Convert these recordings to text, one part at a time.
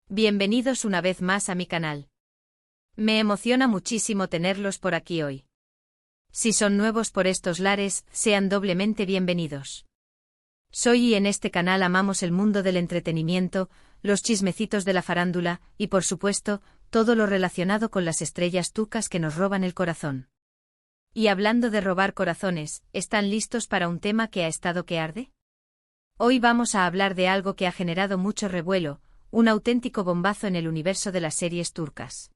Bienvenidos una vez más a mi canal. Me emociona muchísimo tenerlos por aquí hoy. Si son nuevos por estos lares, sean doblemente bienvenidos. Soy y en este canal amamos el mundo del entretenimiento, los chismecitos de la farándula y por supuesto, todo lo relacionado con las estrellas turcas que nos roban el corazón. Y hablando de robar corazones, ¿están listos para un tema que ha estado que arde? Hoy vamos a hablar de algo que ha generado mucho revuelo, un auténtico bombazo en el universo de las series turcas.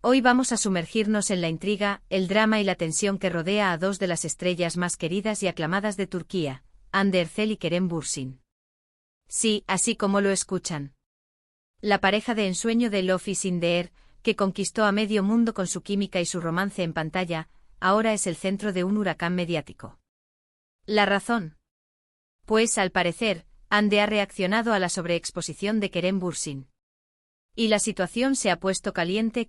Hoy vamos a sumergirnos en la intriga, el drama y la tensión que rodea a dos de las estrellas más queridas y aclamadas de Turquía, Hande Erçel y Kerem Bürsin. Sí, así como lo escuchan. La pareja de ensueño de Love is in the Air, que conquistó a medio mundo con su química y su romance en pantalla, ahora es el centro de un huracán mediático. ¿La razón? Pues, al parecer, Hande ha reaccionado a la sobreexposición de Kerem Bürsin. Y la situación se ha puesto caliente.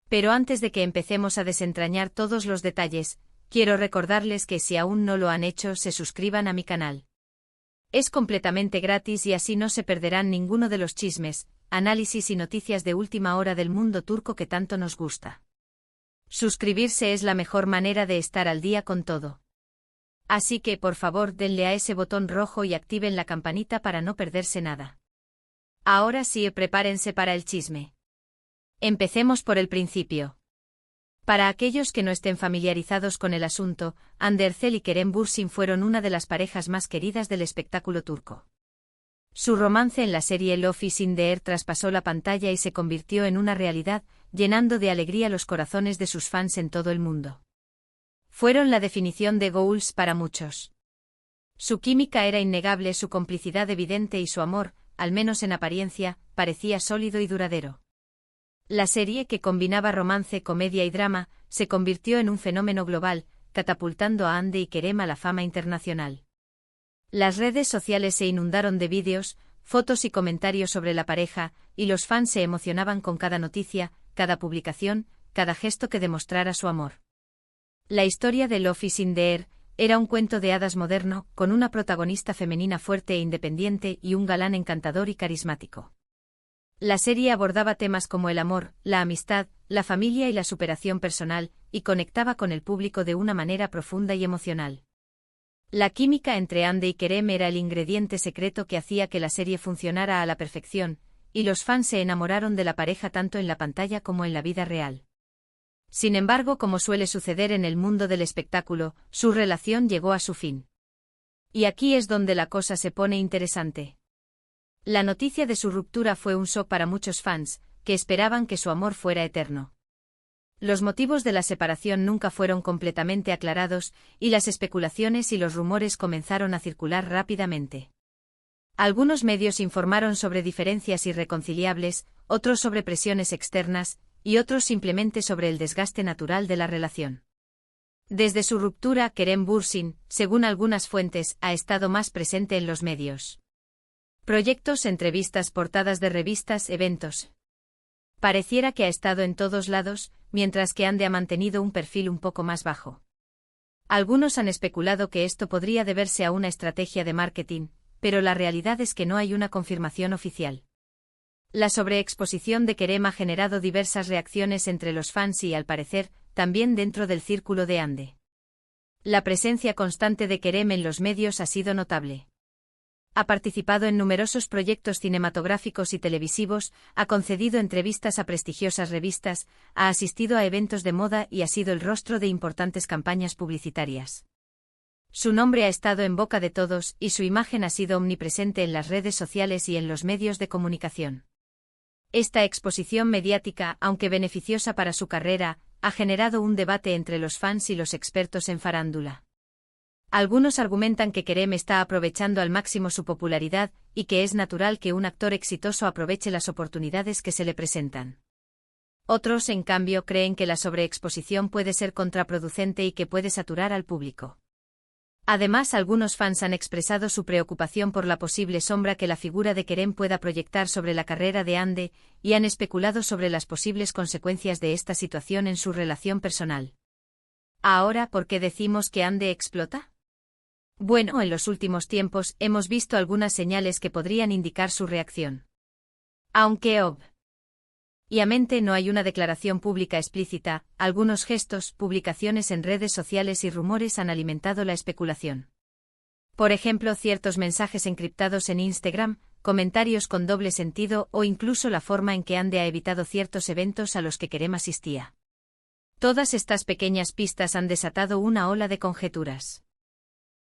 Pero antes de que empecemos a desentrañar todos los detalles, quiero recordarles que si aún no lo han hecho, se suscriban a mi canal. Es completamente gratis y así no se perderán ninguno de los chismes, análisis y noticias de última hora del mundo turco que tanto nos gusta. Suscribirse es la mejor manera de estar al día con todo. Así que, por favor, denle a ese botón rojo y activen la campanita para no perderse nada. Ahora sí, prepárense para el chisme. Empecemos por el principio. Para aquellos que no estén familiarizados con el asunto, Hande Erçel y Kerem Bürsin fueron una de las parejas más queridas del espectáculo turco. Su romance en la serie Love is in the Air traspasó la pantalla y se convirtió en una realidad, llenando de alegría los corazones de sus fans en todo el mundo. Fueron la definición de goals para muchos. Su química era innegable, su complicidad evidente y su amor, al menos en apariencia, parecía sólido y duradero. La serie, que combinaba romance, comedia y drama, se convirtió en un fenómeno global, catapultando a Hande y Kerem a la fama internacional. Las redes sociales se inundaron de vídeos, fotos y comentarios sobre la pareja, y los fans se emocionaban con cada noticia, cada publicación, cada gesto que demostrara su amor. La historia de Love is in the Air era un cuento de hadas moderno, con una protagonista femenina fuerte e independiente y un galán encantador y carismático. La serie abordaba temas como el amor, la amistad, la familia y la superación personal, y conectaba con el público de una manera profunda y emocional. La química entre Hande y Kerem era el ingrediente secreto que hacía que la serie funcionara a la perfección, y los fans se enamoraron de la pareja tanto en la pantalla como en la vida real. Sin embargo, como suele suceder en el mundo del espectáculo, su relación llegó a su fin. Y aquí es donde la cosa se pone interesante. La noticia de su ruptura fue un shock para muchos fans, que esperaban que su amor fuera eterno. Los motivos de la separación nunca fueron completamente aclarados, y las especulaciones y los rumores comenzaron a circular rápidamente. Algunos medios informaron sobre diferencias irreconciliables, otros sobre presiones externas, y otros simplemente sobre el desgaste natural de la relación. Desde su ruptura, Kerem Bürsin, según algunas fuentes, ha estado más presente en los medios. Proyectos, entrevistas, portadas de revistas, eventos. Pareciera que ha estado en todos lados, mientras que Hande ha mantenido un perfil un poco más bajo. Algunos han especulado que esto podría deberse a una estrategia de marketing, pero la realidad es que no hay una confirmación oficial. La sobreexposición de Kerem ha generado diversas reacciones entre los fans y, al parecer, también dentro del círculo de Hande. La presencia constante de Kerem en los medios ha sido notable. Ha participado en numerosos proyectos cinematográficos y televisivos, ha concedido entrevistas a prestigiosas revistas, ha asistido a eventos de moda y ha sido el rostro de importantes campañas publicitarias. Su nombre ha estado en boca de todos y su imagen ha sido omnipresente en las redes sociales y en los medios de comunicación. Esta exposición mediática, aunque beneficiosa para su carrera, ha generado un debate entre los fans y los expertos en farándula. Algunos argumentan que Kerem está aprovechando al máximo su popularidad y que es natural que un actor exitoso aproveche las oportunidades que se le presentan. Otros, en cambio, creen que la sobreexposición puede ser contraproducente y que puede saturar al público. Además, algunos fans han expresado su preocupación por la posible sombra que la figura de Kerem pueda proyectar sobre la carrera de Hande, y han especulado sobre las posibles consecuencias de esta situación en su relación personal. Ahora, ¿por qué decimos que Hande explota? Bueno, en los últimos tiempos hemos visto algunas señales que podrían indicar su reacción. Aunque obviamente no hay una declaración pública explícita, algunos gestos, publicaciones en redes sociales y rumores han alimentado la especulación. Por ejemplo, ciertos mensajes encriptados en Instagram, comentarios con doble sentido o incluso la forma en que Ande ha evitado ciertos eventos a los que Kerem asistía. Todas estas pequeñas pistas han desatado una ola de conjeturas.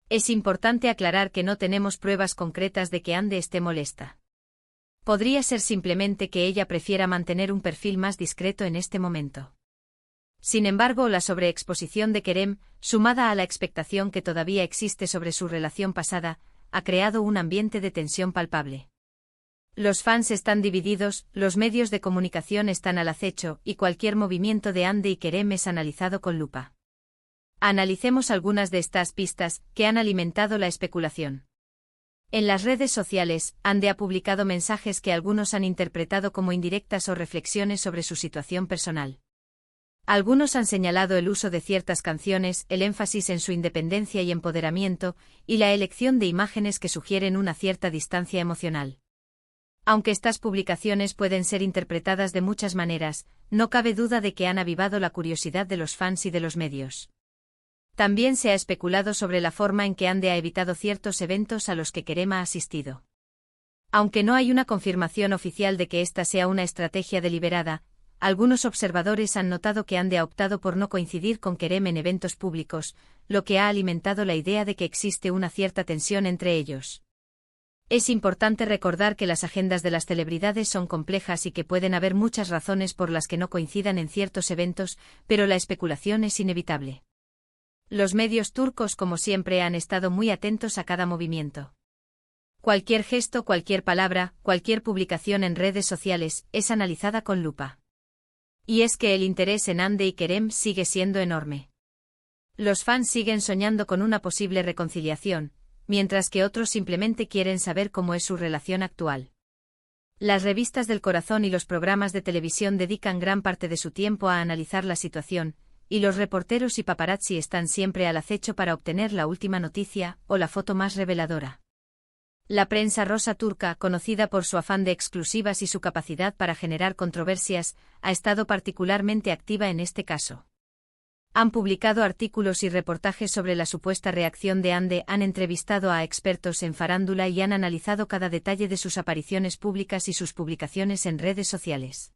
Es importante aclarar que no tenemos pruebas concretas de que Ande esté molesta. Podría ser simplemente que ella prefiera mantener un perfil más discreto en este momento. Sin embargo, la sobreexposición de Kerem, sumada a la expectación que todavía existe sobre su relación pasada, ha creado un ambiente de tensión palpable. Los fans están divididos, los medios de comunicación están al acecho y cualquier movimiento de Ande y Kerem es analizado con lupa. Analicemos algunas de estas pistas que han alimentado la especulación. En las redes sociales, Ande ha publicado mensajes que algunos han interpretado como indirectas o reflexiones sobre su situación personal. Algunos han señalado el uso de ciertas canciones, el énfasis en su independencia y empoderamiento, y la elección de imágenes que sugieren una cierta distancia emocional. Aunque estas publicaciones pueden ser interpretadas de muchas maneras, no cabe duda de que han avivado la curiosidad de los fans y de los medios. También se ha especulado sobre la forma en que Ande ha evitado ciertos eventos a los que Kerem ha asistido. Aunque no hay una confirmación oficial de que esta sea una estrategia deliberada, algunos observadores han notado que Ande ha optado por no coincidir con Kerem en eventos públicos, lo que ha alimentado la idea de que existe una cierta tensión entre ellos. Es importante recordar que las agendas de las celebridades son complejas y que pueden haber muchas razones por las que no coincidan en ciertos eventos, pero la especulación es inevitable. Los medios turcos, como siempre, han estado muy atentos a cada movimiento. Cualquier gesto, cualquier palabra, cualquier publicación en redes sociales es analizada con lupa. Y es que el interés en Ande y Kerem sigue siendo enorme. Los fans siguen soñando con una posible reconciliación, mientras que otros simplemente quieren saber cómo es su relación actual. Las revistas del corazón y los programas de televisión dedican gran parte de su tiempo a analizar la situación, y los reporteros y paparazzi están siempre al acecho para obtener la última noticia o la foto más reveladora. La prensa rosa turca, conocida por su afán de exclusivas y su capacidad para generar controversias, ha estado particularmente activa en este caso. Han publicado artículos y reportajes sobre la supuesta reacción de Ande, han entrevistado a expertos en farándula y han analizado cada detalle de sus apariciones públicas y sus publicaciones en redes sociales.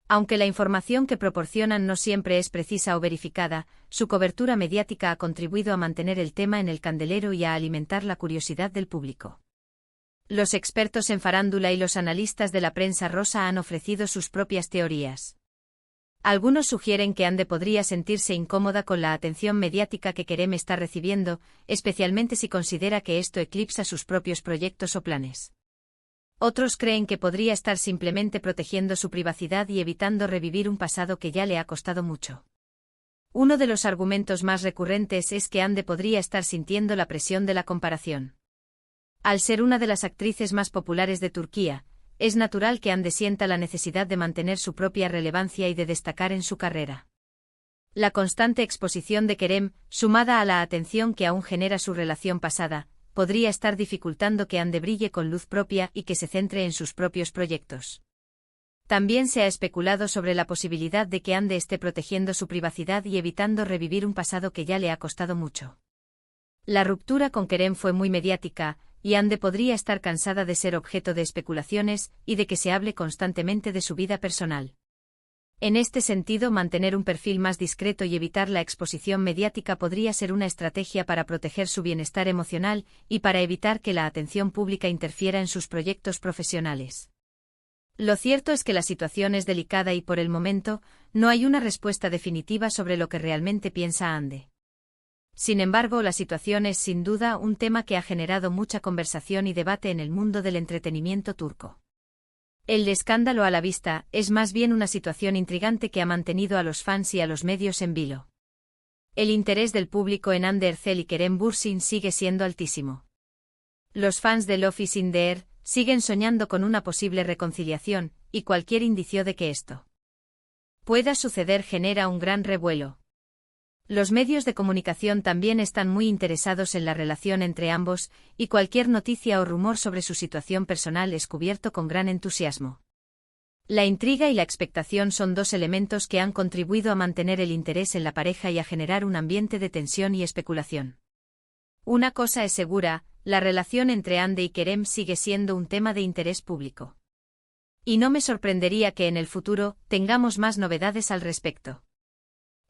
Aunque la información que proporcionan no siempre es precisa o verificada, su cobertura mediática ha contribuido a mantener el tema en el candelero y a alimentar la curiosidad del público. Los expertos en farándula y los analistas de la prensa rosa han ofrecido sus propias teorías. Algunos sugieren que Ande podría sentirse incómoda con la atención mediática que Kerem está recibiendo, especialmente si considera que esto eclipsa sus propios proyectos o planes. Otros creen que podría estar simplemente protegiendo su privacidad y evitando revivir un pasado que ya le ha costado mucho. Uno de los argumentos más recurrentes es que Ande podría estar sintiendo la presión de la comparación. Al ser una de las actrices más populares de Turquía, es natural que Ande sienta la necesidad de mantener su propia relevancia y de destacar en su carrera. La constante exposición de Kerem, sumada a la atención que aún genera su relación pasada, podría estar dificultando que Ande brille con luz propia y que se centre en sus propios proyectos. También se ha especulado sobre la posibilidad de que Ande esté protegiendo su privacidad y evitando revivir un pasado que ya le ha costado mucho. La ruptura con Kerem fue muy mediática, y Ande podría estar cansada de ser objeto de especulaciones y de que se hable constantemente de su vida personal. En este sentido, mantener un perfil más discreto y evitar la exposición mediática podría ser una estrategia para proteger su bienestar emocional y para evitar que la atención pública interfiera en sus proyectos profesionales. Lo cierto es que la situación es delicada y por el momento, no hay una respuesta definitiva sobre lo que realmente piensa Ande. Sin embargo, la situación es sin duda un tema que ha generado mucha conversación y debate en el mundo del entretenimiento turco. El escándalo a la vista es más bien una situación intrigante que ha mantenido a los fans y a los medios en vilo. El interés del público en Hande Erçel y Kerem Bürsin sigue siendo altísimo. Los fans de Love is in the Air siguen soñando con una posible reconciliación, y cualquier indicio de que esto pueda suceder genera un gran revuelo. Los medios de comunicación también están muy interesados en la relación entre ambos, y cualquier noticia o rumor sobre su situación personal es cubierto con gran entusiasmo. La intriga y la expectación son dos elementos que han contribuido a mantener el interés en la pareja y a generar un ambiente de tensión y especulación. Una cosa es segura, la relación entre Hande y Kerem sigue siendo un tema de interés público. Y no me sorprendería que en el futuro tengamos más novedades al respecto.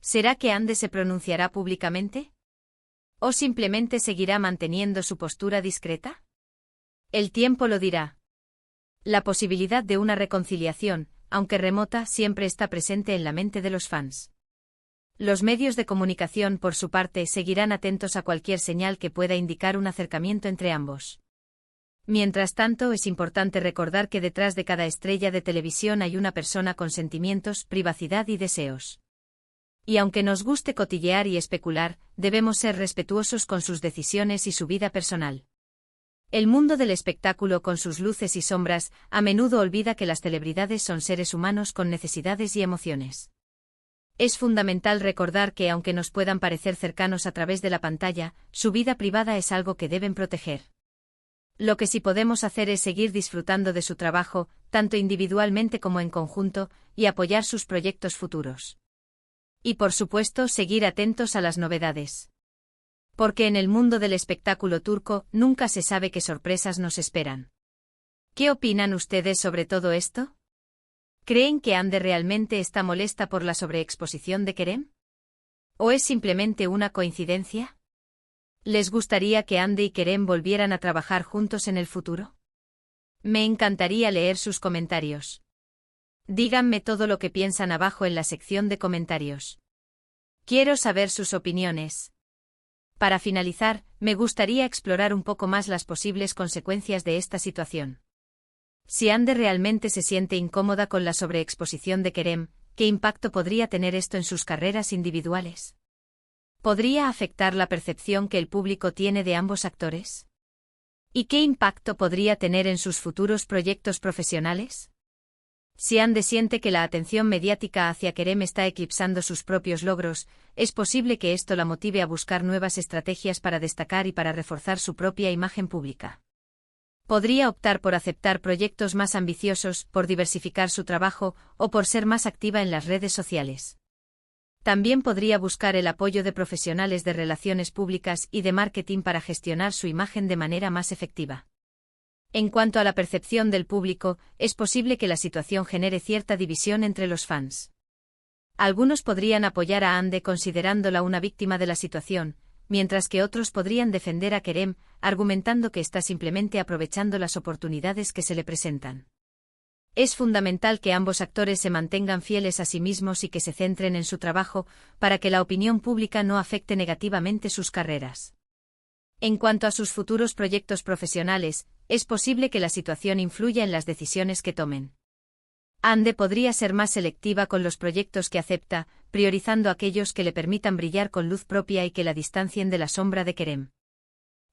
¿Será que Hande se pronunciará públicamente? ¿O simplemente seguirá manteniendo su postura discreta? El tiempo lo dirá. La posibilidad de una reconciliación, aunque remota, siempre está presente en la mente de los fans. Los medios de comunicación, por su parte, seguirán atentos a cualquier señal que pueda indicar un acercamiento entre ambos. Mientras tanto, es importante recordar que detrás de cada estrella de televisión hay una persona con sentimientos, privacidad y deseos. Y aunque nos guste cotillear y especular, debemos ser respetuosos con sus decisiones y su vida personal. El mundo del espectáculo, con sus luces y sombras, a menudo olvida que las celebridades son seres humanos con necesidades y emociones. Es fundamental recordar que, aunque nos puedan parecer cercanos a través de la pantalla, su vida privada es algo que deben proteger. Lo que sí podemos hacer es seguir disfrutando de su trabajo, tanto individualmente como en conjunto, y apoyar sus proyectos futuros. Y por supuesto, seguir atentos a las novedades. Porque en el mundo del espectáculo turco nunca se sabe qué sorpresas nos esperan. ¿Qué opinan ustedes sobre todo esto? ¿Creen que Hande realmente está molesta por la sobreexposición de Kerem? ¿O es simplemente una coincidencia? ¿Les gustaría que Hande y Kerem volvieran a trabajar juntos en el futuro? Me encantaría leer sus comentarios. Díganme todo lo que piensan abajo en la sección de comentarios. Quiero saber sus opiniones. Para finalizar, me gustaría explorar un poco más las posibles consecuencias de esta situación. Si Hande realmente se siente incómoda con la sobreexposición de Kerem, ¿qué impacto podría tener esto en sus carreras individuales? ¿Podría afectar la percepción que el público tiene de ambos actores? ¿Y qué impacto podría tener en sus futuros proyectos profesionales? Si Hande siente que la atención mediática hacia Kerem está eclipsando sus propios logros, es posible que esto la motive a buscar nuevas estrategias para destacar y para reforzar su propia imagen pública. Podría optar por aceptar proyectos más ambiciosos, por diversificar su trabajo, o por ser más activa en las redes sociales. También podría buscar el apoyo de profesionales de relaciones públicas y de marketing para gestionar su imagen de manera más efectiva. En cuanto a la percepción del público, es posible que la situación genere cierta división entre los fans. Algunos podrían apoyar a Hande considerándola una víctima de la situación, mientras que otros podrían defender a Kerem, argumentando que está simplemente aprovechando las oportunidades que se le presentan. Es fundamental que ambos actores se mantengan fieles a sí mismos y que se centren en su trabajo, para que la opinión pública no afecte negativamente sus carreras. En cuanto a sus futuros proyectos profesionales, es posible que la situación influya en las decisiones que tomen. Hande podría ser más selectiva con los proyectos que acepta, priorizando aquellos que le permitan brillar con luz propia y que la distancien de la sombra de Kerem.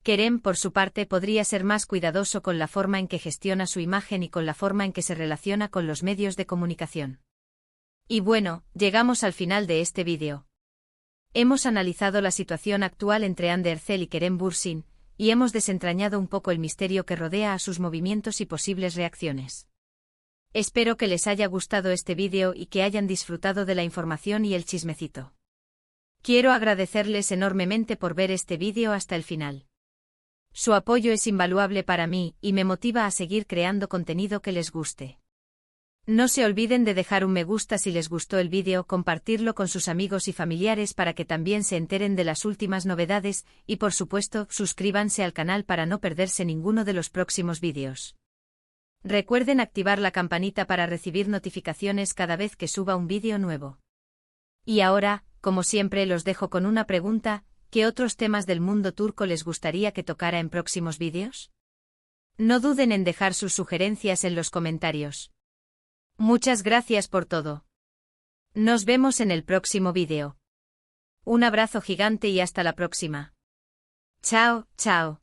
Kerem, por su parte, podría ser más cuidadoso con la forma en que gestiona su imagen y con la forma en que se relaciona con los medios de comunicación. Y bueno, llegamos al final de este vídeo. Hemos analizado la situación actual entre Hande Erçel y Kerem Bürsin, y hemos desentrañado un poco el misterio que rodea a sus movimientos y posibles reacciones. Espero que les haya gustado este vídeo y que hayan disfrutado de la información y el chismecito. Quiero agradecerles enormemente por ver este vídeo hasta el final. Su apoyo es invaluable para mí y me motiva a seguir creando contenido que les guste. No se olviden de dejar un me gusta si les gustó el vídeo, compartirlo con sus amigos y familiares para que también se enteren de las últimas novedades y, por supuesto, suscríbanse al canal para no perderse ninguno de los próximos vídeos. Recuerden activar la campanita para recibir notificaciones cada vez que suba un vídeo nuevo. Y ahora, como siempre, los dejo con una pregunta: ¿qué otros temas del mundo turco les gustaría que tocara en próximos vídeos? No duden en dejar sus sugerencias en los comentarios. Muchas gracias por todo. Nos vemos en el próximo vídeo. Un abrazo gigante y hasta la próxima. Chao, chao.